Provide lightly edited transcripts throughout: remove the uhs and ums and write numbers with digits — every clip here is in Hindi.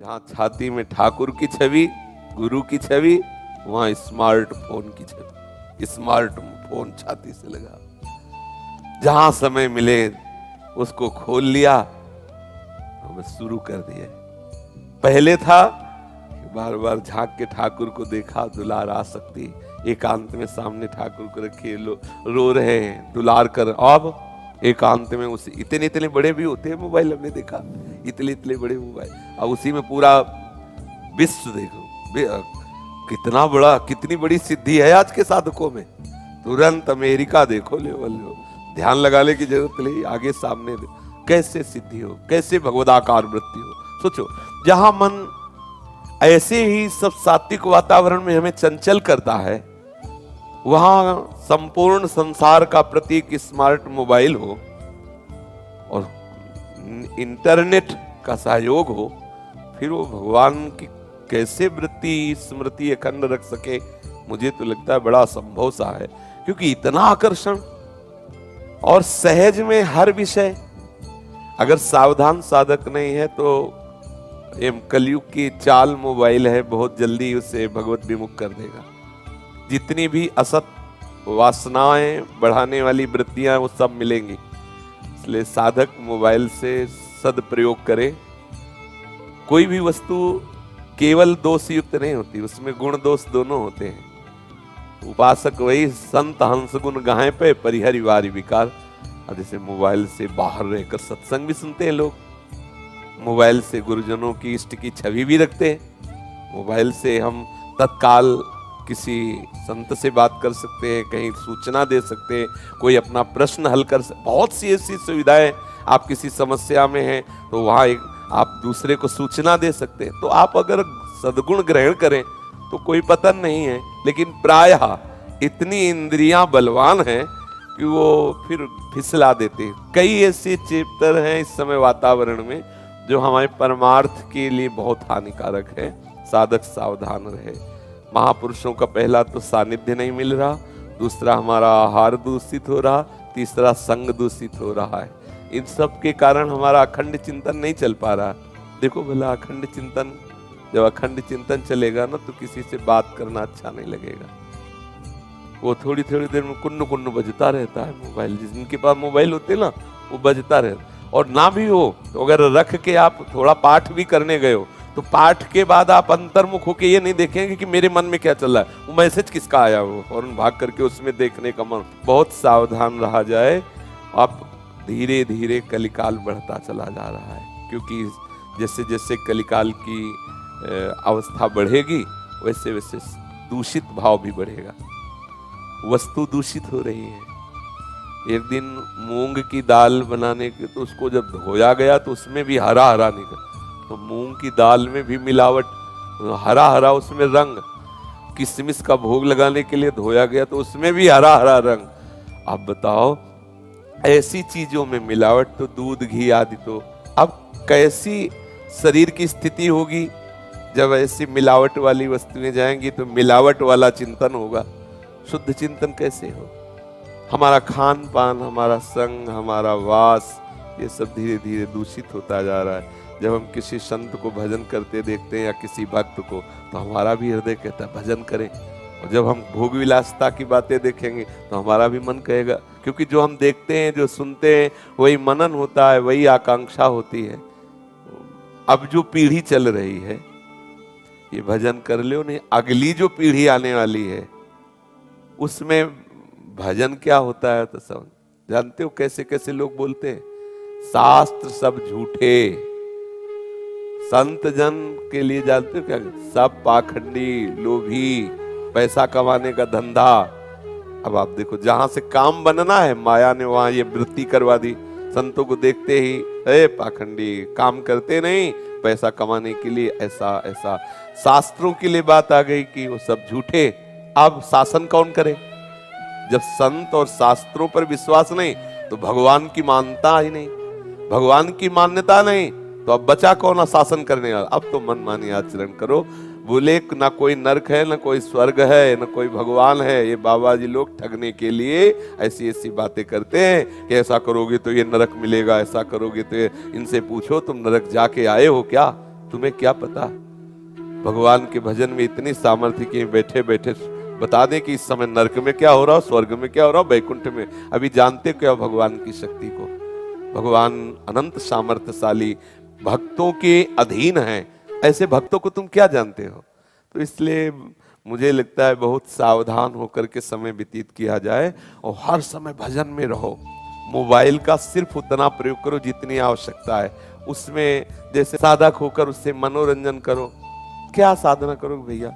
जहाँ छाती में ठाकुर की छवि, गुरु की छवि, वहां स्मार्टफोन की छवि। स्मार्टफोन छाती से लगा, जहां समय मिले उसको खोल लिया, हमें शुरू कर दिया। पहले था बार बार झांक के ठाकुर को देखा, दुलार आ सकती, एकांत में सामने ठाकुर को रखे रो रहे हैं, दुलार कर। अब एकांत में उसे इतने इतने बड़े भी होते हैं मोबाइल, हमने देखा इतने इतने बड़े मोबाइल, अब उसी में पूरा विश्व देखो। कितना बड़ा, कितनी बड़ी सिद्धि है आज के साधकों में। तुरंत अमेरिका देखो, लेवल लो, ध्यान लगाने की जरूरत नहीं, आगे सामने कैसे सिद्धि हो, कैसे भगवदाकार वृत्ति हो। सोचो, जहां मन ऐसे ही सब सात्विक वातावरण में हमें चंचल करता है, वहां संपूर्ण संसार का प्रतीक स्मार्ट मोबाइल हो और इंटरनेट का सहयोग हो, फिर वो भगवान की कैसे वृत्ति स्मृति अखंड रख सके। मुझे तो लगता है बड़ा असंभव सा है, क्योंकि इतना आकर्षण और सहज में हर विषय। अगर सावधान साधक नहीं है तो ये कलयुग की चाल मोबाइल है, बहुत जल्दी उसे भगवत विमुख कर देगा। जितनी भी असत वासनाएं बढ़ाने वाली वृत्तियां वो सब मिलेंगी। इसलिए साधक मोबाइल से सदप्रयोग करे। कोई भी वस्तु केवल दोष युक्त नहीं होती, उसमें गुण दोष दोनों होते हैं। उपासक वही संत हंस गुण गाहे पे परिहरि वारी विकार। अब जैसे मोबाइल से बाहर रहकर सत्संग भी सुनते हैं लोग, मोबाइल से गुरुजनों की इष्ट की छवि भी रखते हैं, मोबाइल से हम तत्काल किसी संत से बात कर सकते हैं, कहीं सूचना दे सकते हैं, कोई अपना प्रश्न हल कर सकते। बहुत सी ऐसी सुविधाएं, आप किसी समस्या में हैं तो वहाँ एक आप दूसरे को सूचना दे सकते हैं। तो आप अगर सद्गुण ग्रहण करें तो कोई पतन नहीं है, लेकिन प्रायः इतनी इंद्रियां बलवान हैं कि वो फिर फिसला देते हैं। कई ऐसे चैप्टर हैं इस समय वातावरण में जो हमारे परमार्थ के लिए बहुत हानिकारक है। साधक सावधान रहे। महापुरुषों का पहला तो सानिध्य नहीं मिल रहा, दूसरा हमारा आहार दूषित हो रहा, तीसरा संग दूषित हो रहा है। इन सब के कारण हमारा अखंड चिंतन नहीं चल पा रहा। देखो भला, अखंड चिंतन, जब अखंड चिंतन चलेगा ना तो किसी से बात करना अच्छा नहीं लगेगा। वो थोड़ी थोड़ी देर में कुन्नु कुन्नु बजता रहता है मोबाइल। जिनके पास मोबाइल होते ना वो बजता रहता, और ना भी हो तो अगर रख के आप थोड़ा पाठ भी करने गए हो तो पाठ के बाद आप अंतर्मुख होके ये नहीं देखेंगे कि मेरे मन में क्या चल रहा है, वो मैसेज किसका आया, वो फौरन भाग करके उसमें देखने का मन। बहुत सावधान रहा जाए। अब धीरे धीरे कलिकाल बढ़ता चला जा रहा है, क्योंकि जैसे जैसे कलिकाल की अवस्था बढ़ेगी वैसे वैसे दूषित भाव भी बढ़ेगा, वस्तु दूषित हो रही है। एक दिन मूंग की दाल बनाने के तो उसको जब धोया गया तो उसमें भी हरा हरा निकला। तो मूंग की दाल में भी मिलावट, हरा हरा उसमें रंग। किशमिश का भोग लगाने के लिए धोया गया तो उसमें भी हरा हरा रंग। अब बताओ, ऐसी चीजों में मिलावट, तो दूध घी आदि, तो अब कैसी शरीर की स्थिति होगी जब ऐसी मिलावट वाली वस्तुएं जाएंगी। तो मिलावट वाला चिंतन होगा, शुद्ध चिंतन कैसे हो। हमारा खान पान, हमारा संग, हमारा वास, ये सब धीरे धीरे दूषित होता जा रहा है। जब हम किसी संत को भजन करते देखते हैं या किसी भक्त को, तो हमारा भी हृदय कहता है भजन करें। और जब हम भोग विलासता की बातें देखेंगे तो हमारा भी मन कहेगा, क्योंकि जो हम देखते हैं, जो सुनते हैं, वही मनन होता है, वही आकांक्षा होती है। अब जो पीढ़ी चल रही है ये भजन कर लो नहीं, अगली जो पीढ़ी आने वाली है उसमें भजन क्या होता है तो सब जानते हो। कैसे कैसे लोग बोलते हैं, शास्त्र सब झूठे, संत जन के लिए जानते हो क्या, सब पाखंडी, लोभी, पैसा कमाने का धंधा। अब आप देखो, जहां से काम बनना है माया ने वहां ये वृत्ति करवा दी। संतों को देखते ही पाखंडी, काम करते नहीं, पैसा कमाने के लिए ऐसा ऐसा। शास्त्रों के लिए बात आ गई कि वो सब झूठे। अब शासन कौन करे जब संत और शास्त्रों पर विश्वास नहीं, तो भगवान की मान्यता ही नहीं, भगवान की मान्यता नहीं, तो अब बचा कौन शासन करने वाला। अब तो मनमानी आचरण करो। बोले ना कोई नरक है, ना कोई स्वर्ग है, ना कोई भगवान है। ये बाबा जी लोग ठगने के लिए ऐसी ऐसी बातें करते हैं कि ऐसा करोगे तो ये नरक मिलेगा, ऐसा करोगे तो इनसे पूछो तुम नरक जाके आए हो क्या। तुम्हें क्या पता भगवान के भजन में इतनी सामर्थ्य कि बैठे बैठे बता दें कि इस समय नरक में क्या हो रहा हो, स्वर्ग में क्या हो रहा हो, बैकुंठ में। अभी जानते क्या भगवान की शक्ति को? भगवान अनंत सामर्थ्यशाली, भक्तों के अधीन है। ऐसे भक्तों को तुम क्या जानते हो? तो इसलिए मुझे लगता है बहुत सावधान होकर के समय व्यतीत किया जाए और हर समय भजन में रहो। मोबाइल का सिर्फ उतना प्रयोग करो जितनी आवश्यकता है, उसमें जैसे साधक होकर उससे मनोरंजन करो। क्या साधना करोगे भैया?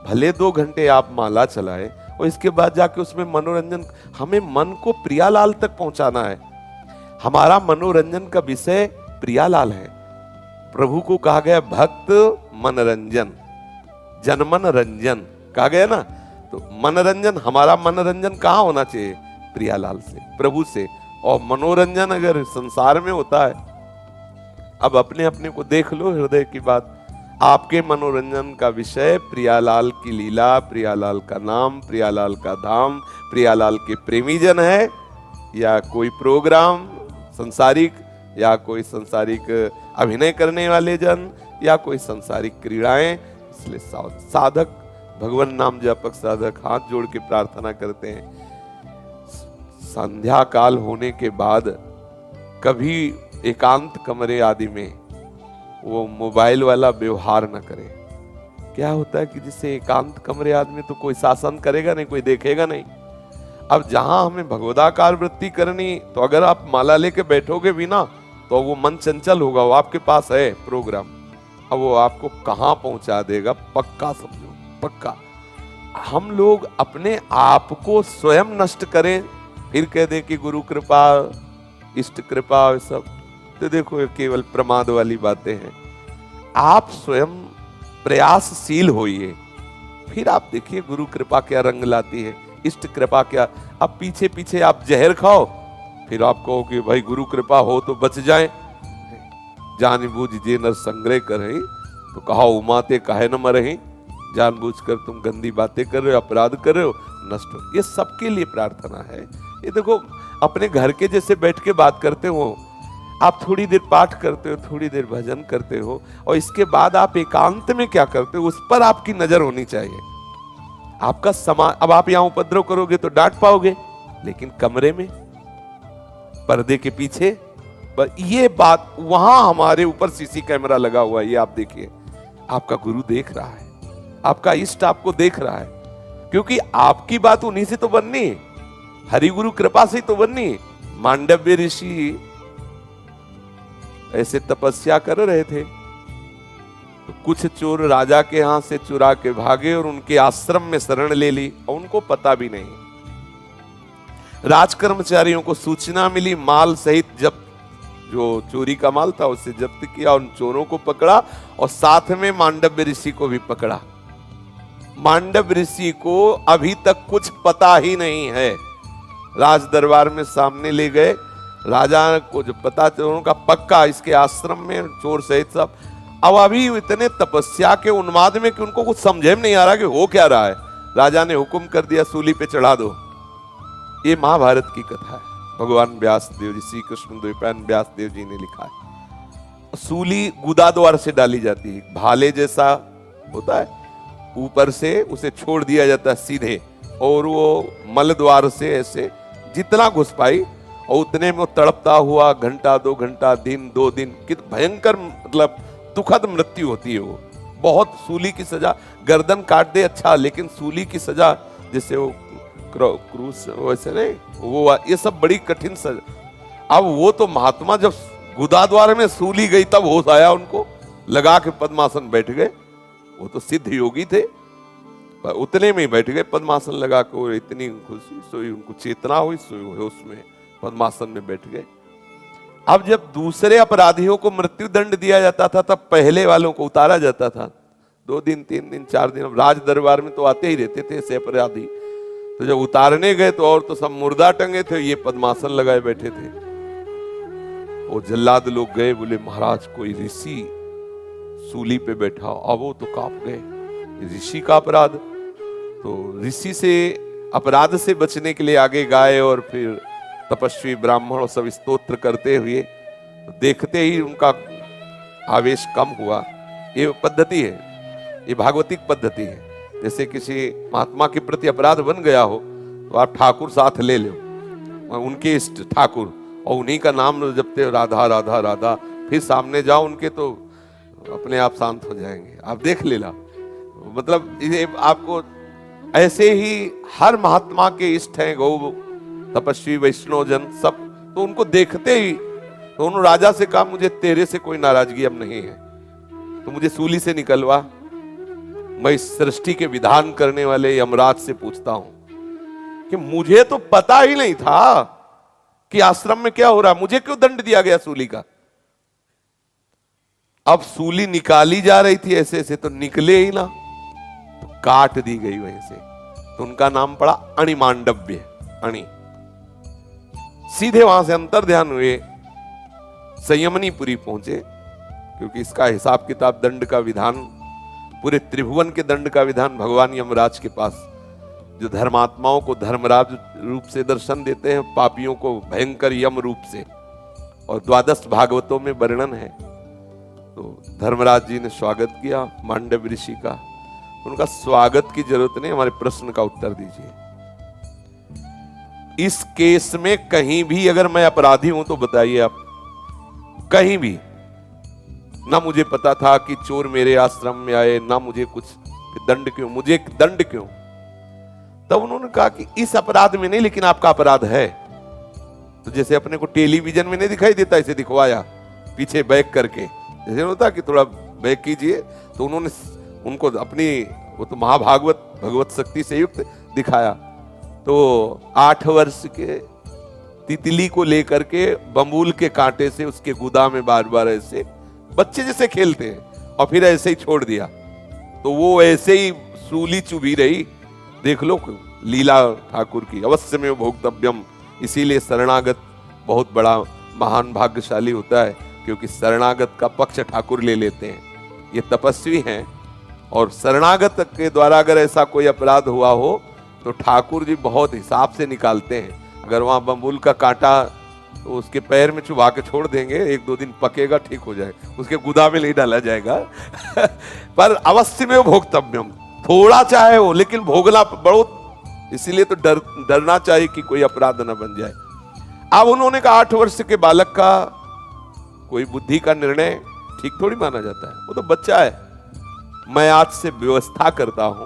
भले 2 घंटे आप माला चलाए और इसके बाद जाके उसमें मनोरंजन। हमें मन को प्रियालाल तक पहुंचाना है। हमारा मनोरंजन का विषय प्रियालाल है। प्रभु को कहा गया भक्त मनोरंजन, जनमन रंजन कहा गया ना। तो मनोरंजन, हमारा मनोरंजन कहाँ होना चाहिए? प्रियालाल से, प्रभु से। और मनोरंजन अगर संसार में होता है, अब अपने अपने को देख लो, हृदय की बात। आपके मनोरंजन का विषय प्रियालाल की लीला, प्रियालाल का नाम, प्रियालाल का धाम, प्रियालाल के प्रेमी जन है, या कोई प्रोग्राम संसारिक, या कोई संसारिक अभिनय करने वाले जन, या कोई संसारिक क्रीड़ाएं। इसलिए साधक, भगवान नाम जापक साधक हाथ जोड़ के प्रार्थना करते हैं, संध्या काल होने के बाद कभी एकांत कमरे आदि में वो मोबाइल वाला व्यवहार न करे। क्या होता है कि जिससे एकांत कमरे आदि में तो कोई शासन करेगा नहीं, कोई देखेगा नहीं। अब जहां हमें भगवदाकार वृत्ति करनी, तो अगर आप माला लेके बैठोगे भी ना, तो वो मन चंचल होगा। वो आपके पास है प्रोग्राम, अब वो आपको कहां पहुंचा देगा पक्का समझो, पक्का। हम लोग अपने आप को स्वयं नष्ट करें, फिर कह दे कि गुरु कृपा, इष्ट कृपा, सब तो देखो ये केवल प्रमाद वाली बातें हैं। आप स्वयं प्रयासशील होइए, फिर आप देखिए गुरु कृपा क्या रंग लाती है, इष्ट कृपा क्या। अब पीछे पीछे आप जहर खाओ, फिर आप कहो कि भाई गुरु कृपा हो तो बच जाए। जानबूझ जे नर संग्रह करे, तो कहा उमाते काहे न मरही। जानबूझकर तुम गंदी बातें कर रहे हो, अपराध कर रहे हो, नष्ट हो। ये सबके लिए प्रार्थना है। ये देखो अपने घर के जैसे बैठ के बात करते हो, आप थोड़ी देर पाठ करते हो, थोड़ी देर भजन करते हो, और इसके बाद आप एकांत में क्या करते हो, उस पर आपकी नजर होनी चाहिए। आपका समाज, अब आप यहां उपद्रव करोगे तो डांट पाओगे, लेकिन कमरे में पर्दे के पीछे, ये बात वहां हमारे ऊपर सीसी कैमरा लगा हुआ है, ये आप देखिए। आपका गुरु देख रहा है, आपका इष्ट आपको देख रहा है, क्योंकि आपकी बात उन्हीं से तो बननी है, हरि गुरु कृपा से तो बननी है। मांडव्य ऋषि ऐसे तपस्या कर रहे थे, तो कुछ चोर राजा के यहां से चुरा के भागे और उनके आश्रम में शरण ले ली, और उनको पता भी नहीं। राज कर्मचारियों को सूचना मिली, माल सहित जब्त, जो चोरी का माल था उसे जब्त किया, उन चोरों को पकड़ा और साथ में मांडव्य ऋषि को भी पकड़ा। मांडव्य ऋषि को अभी तक कुछ पता ही नहीं है। राज दरबार में सामने ले गए, राजा को जो पता चोरों का पक्का, इसके आश्रम में चोर सहित सब। अब अभी इतने तपस्या के उन्माद में कि उनको कुछ समझे में नहीं आ रहा कि हो क्या रहा है। राजा ने हुक्म कर दिया सूली पे चढ़ा दो। ये महाभारत की कथा है, भगवान व्यास देव जी, श्री कृष्ण द्वैपायन व्यास देव जी ने लिखा है। सूली गुदा द्वार से डाली जाती है, भाले जैसा होता है, ऊपर से उसे छोड़ दिया जाता है सीधे, और वो मल द्वार से ऐसे जितना घुस पाई, और उतने में तड़पता हुआ घंटा 2 घंटा, दिन 2 दिन, कित भयंकर मतलब दुखद मृत्यु होती है वो। बहुत सूली की सजा, गर्दन काट दे अच्छा, लेकिन सूली की सजा जैसे वो क्रूस वैसे नहीं, वो ये सब बड़ी कठिन सजा। अब वो तो महात्मा जब गुदाद्वार में सूली गई तब होश आया उनको, लगा के पद्मासन बैठ गए। वो तो सिद्ध योगी थे, पर उतने में ही बैठ गए पद्मासन लगा के। इतनी खुशी सोई, उनको चेतना हुई, सोई होश में पद्मासन में बैठ गए। अब जब दूसरे अपराधियों को मृत्यु दंड दिया जाता था, तब पहले वालों को उतारा जाता था। 2 दिन 3 दिन 4 दिन, अब राज दरबार में तो आते ही रहते थे ऐसे अपराधी। तो जब उतारने गए तो और तो सब मुर्दा टंगे थे, ये पद्मासन लगाए बैठे थे। वो जल्लाद लोग गए, बोले महाराज कोई ऋषि सूली पे बैठा। अब वो तो कांप गए, ऋषि का अपराध। तो ऋषि से अपराध से बचने के लिए आगे गाए, और फिर तपस्वी ब्राह्मण सब स्तोत्र करते हुए, तो देखते ही उनका आवेश कम हुआ। ये पद्धति है, ये भागवतिक पद्धति है। जैसे किसी महात्मा के प्रति अपराध बन गया हो तो आप ठाकुर साथ ले लो, उनके इष्ट ठाकुर, और उन्हीं का नाम जपते हो, राधा राधा राधा, फिर सामने जाओ उनके तो अपने आप शांत हो जाएंगे। आप देख लेना, मतलब ये आपको ऐसे ही हर महात्मा के इष्ट हैं, गौ तपस्वी वैष्णव जन सब, तो उनको देखते ही तो उन्होंने राजा से कहा मुझे तेरे से कोई नाराजगी अब नहीं है, तो मुझे सूली से निकलवा, मैं इस सृष्टि के विधान करने वाले यमराज से पूछता हूं कि मुझे तो पता ही नहीं था कि आश्रम में क्या हो रहा, मुझे क्यों दंड दिया गया सूली का। अब सूली निकाली जा रही थी ऐसे ऐसे, तो निकले ही ना, तो काट दी गई वहीं से, तो उनका नाम पड़ा अणिमांडव्य, अणि। सीधे वहां से अंतर ध्यान हुए, संयमनीपुरी पहुंचे, क्योंकि इसका हिसाब किताब दंड का विधान, पूरे त्रिभुवन के दंड का विधान भगवान यमराज के पास, जो धर्मात्माओं को धर्मराज रूप से दर्शन देते हैं, पापियों को भयंकर यम रूप से, और 12 भागवतों में वर्णन है। तो धर्मराज जी ने स्वागत किया मांडव ऋषि का। उनका स्वागत की जरूरत नहीं, हमारे प्रश्न का उत्तर दीजिए। इस केस में कहीं भी अगर मैं अपराधी हूं तो बताइए आप, कहीं भी ना मुझे पता था कि चोर मेरे आश्रम में आए, ना मुझे कुछ, दंड क्यों, मुझे दंड क्यों। तब उन्होंने कहा कि इस अपराध में नहीं, लेकिन आपका अपराध है। तो जैसे अपने को टेलीविजन में नहीं दिखाई देता, इसे दिखवाया पीछे बैक करके, जैसे होता कि थोड़ा बैक कीजिए, तो उन्होंने उनको अपनी वो तो महाभागवत भगवत शक्ति से युक्त दिखाया। तो 8 वर्ष के तितली को लेकर के बम्बूल के कांटे से उसके गुदा में बार बार ऐसे बच्चे जैसे खेलते हैं, और फिर ऐसे ही छोड़ दिया, तो वो ऐसे ही सूली चुभी रही। देख लो लीला ठाकुर की, अवश्य में भोक्तव्यम। इसीलिए शरणागत बहुत बड़ा महान भाग्यशाली होता है, क्योंकि शरणागत का पक्ष ठाकुर ले लेते हैं। ये तपस्वी हैं, और शरणागत के द्वारा अगर ऐसा कोई अपराध हुआ हो तो ठाकुर जी बहुत हिसाब से निकालते हैं। अगर वहां बम्बूल का कांटा तो उसके पैर में चुभा के छोड़ देंगे, 1-2 दिन पकेगा, ठीक हो जाए, उसके गुदा में नहीं डाला जाएगा। पर अवश्य में भोक्तव्यम, थोड़ा चाहे हो लेकिन भोगना बहुत, इसीलिए तो डरना चाहिए कि कोई अपराध न बन जाए। अब उन्होंने कहा 8 वर्ष के बालक का कोई बुद्धि का निर्णय ठीक थोड़ी माना जाता है, वो तो बच्चा है। मैं आज से व्यवस्था करता हूं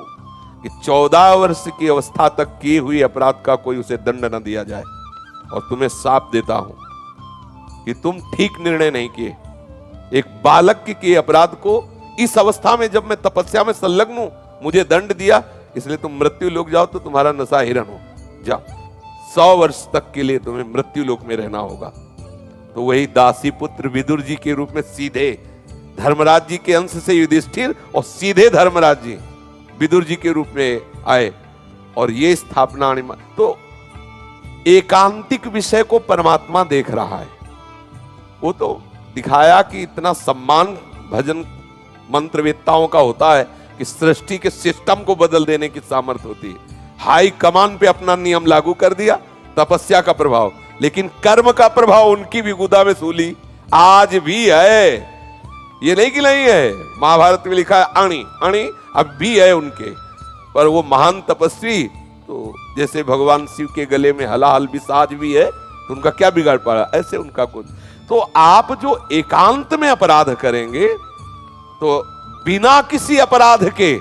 कि 14 वर्ष की अवस्था तक किए हुए अपराध का कोई उसे दंड न दिया जाए, और तुम्हें साफ देता हूं कि तुम ठीक निर्णय नहीं किए। एक बालक के किए अपराध को इस अवस्था में, जब मैं तपस्या में संलग्न हूं, मुझे दंड दिया, इसलिए तुम मृत्यु लोक जाओ तो तुम्हारा नशा हिरण हो, जाओ 100 वर्ष तक के लिए तुम्हें मृत्यु लोक में रहना होगा। तो वही दासी पुत्र विदुर जी के रूप में सीधे धर्मराज जी के अंश से युधिष्ठिर, और सीधे धर्मराज जी विदुर जी के रूप में आए, और ये स्थापना। तो एकांतिक विषय को परमात्मा देख रहा है। वो तो दिखाया कि इतना सम्मान भजन मंत्रवेत्ताओं का होता है कि सृष्टि के सिस्टम को बदल देने की सामर्थ्य होती है। हाई कमान पे अपना नियम लागू कर दिया, तपस्या का प्रभाव, लेकिन कर्म का प्रभाव उनकी भी गुदा में सूली आज भी है। ये नहीं कि नहीं है, महाभारत में लिखा है अणि, अणि अब भी है उनके। पर वो महान तपस्वी, तो जैसे भगवान शिव के गले में हलाहल भी साज भी है, तो उनका क्या बिगाड़ पा रहा, ऐसे उनका कुछ। तो आप जो एकांत में अपराध करेंगे, तो बिना किसी अपराध के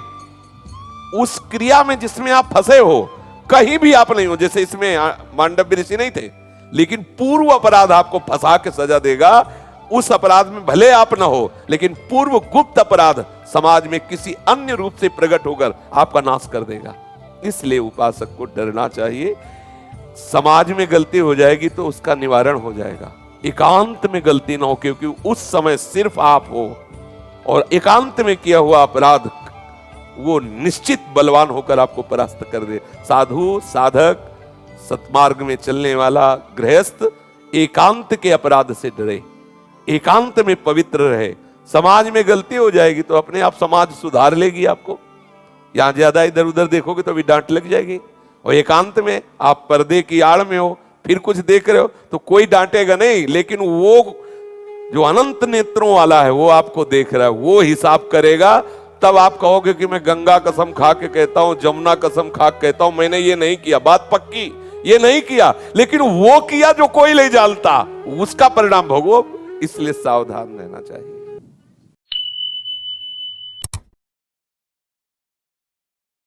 उस क्रिया में जिसमें आप फंसे हो, कहीं भी आप नहीं हो, जैसे इसमें मांडव्य ऋषि नहीं थे, लेकिन पूर्व अपराध आपको फंसा के सजा देगा। उस अपराध में भले आप ना हो, लेकिन पूर्व गुप्त अपराध समाज में किसी अन्य रूप से प्रकट होकर आपका नाश कर देगा। इसलिए उपासक को डरना चाहिए। समाज में गलती हो जाएगी तो उसका निवारण हो जाएगा, एकांत में गलती ना हो, क्योंकि उस समय सिर्फ आप हो, और एकांत में किया हुआ अपराध वो निश्चित बलवान होकर आपको परास्त कर दे। साधु, साधक, सत्मार्ग में चलने वाला गृहस्थ एकांत के अपराध से डरे, एकांत में पवित्र रहे। समाज में गलती हो जाएगी तो अपने आप समाज सुधार लेगी आपको। यहां ज्यादा इधर उधर देखोगे तो भी डांट लग जाएगी, और एकांत में आप पर्दे की आड़ में हो, फिर कुछ देख रहे हो तो कोई डांटेगा नहीं, लेकिन वो जो अनंत नेत्रों वाला है वो आपको देख रहा है, वो हिसाब करेगा। तब आप कहोगे कि मैं गंगा कसम खा के कहता हूं, जमुना कसम खा के कहता हूं, मैंने ये नहीं किया, बात पक्की, ये नहीं किया, लेकिन वो किया जो कोई नहीं जानता, उसका परिणाम भोगो। इसलिए सावधान रहना चाहिए।